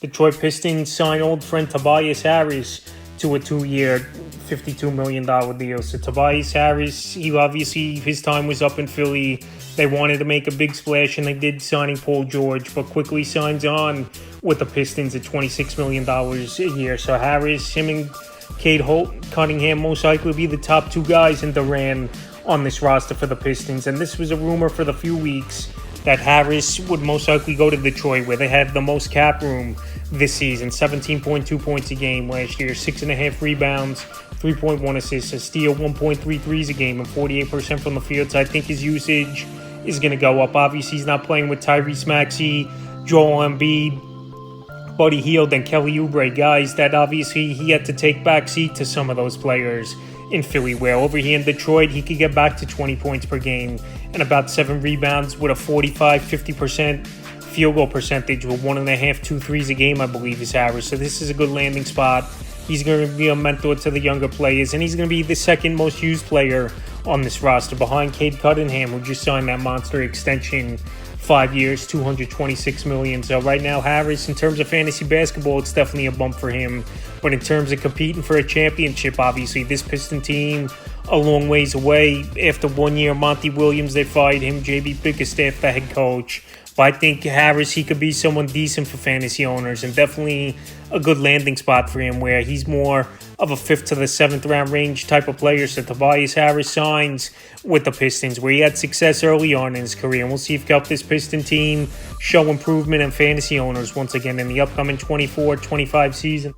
Detroit Pistons sign old friend Tobias Harris to a 2-year, $52 million deal. So Tobias Harris, his time was up in Philly. They wanted to make a big splash, and they did, signing Paul George, but quickly signs on with the Pistons at $26 million a year. So Harris, him and Cade Cunningham most likely be the top two guys in Durant on this roster for the Pistons. And this was a rumor for the few weeks that Harris would most likely go to Detroit, where they have the most cap room this season. 17.2 points a game last year, 6.5 rebounds, 3.1 assists, a steal, 1.3 threes a game, and 48% from the field. So I think his usage is going to go up. Obviously, he's not playing with Tyrese Maxey, Joel Embiid, Buddy Hield, and Kelly Oubre, guys that obviously he had to take backseat to some of those players in Philly, where over here in Detroit, he could get back to 20 points per game and about 7 rebounds with a 50% field goal percentage with 1.5, 2 threes a game, I believe, is Harris. So this is a good landing spot. He's going to be a mentor to the younger players, and he's going to be the second most used player on this roster behind Cade Cunningham, who just signed that monster extension, 5 years, $226 million. So right now, Harris, in terms of fantasy basketball, it's definitely a bump for him. But in terms of competing for a championship, obviously, this Piston team a long ways away. After 1 year, Monty Williams, they fired him. JB Bickerstaff, the head coach. But I think Harris, he could be someone decent for fantasy owners, and definitely a good landing spot for him, where he's more of a 5th to the 7th round range type of player. So Tobias Harris signs with the Pistons, where he had success early on in his career. And we'll see if he can help this Piston team show improvement in fantasy owners once again in the upcoming 24-25 season.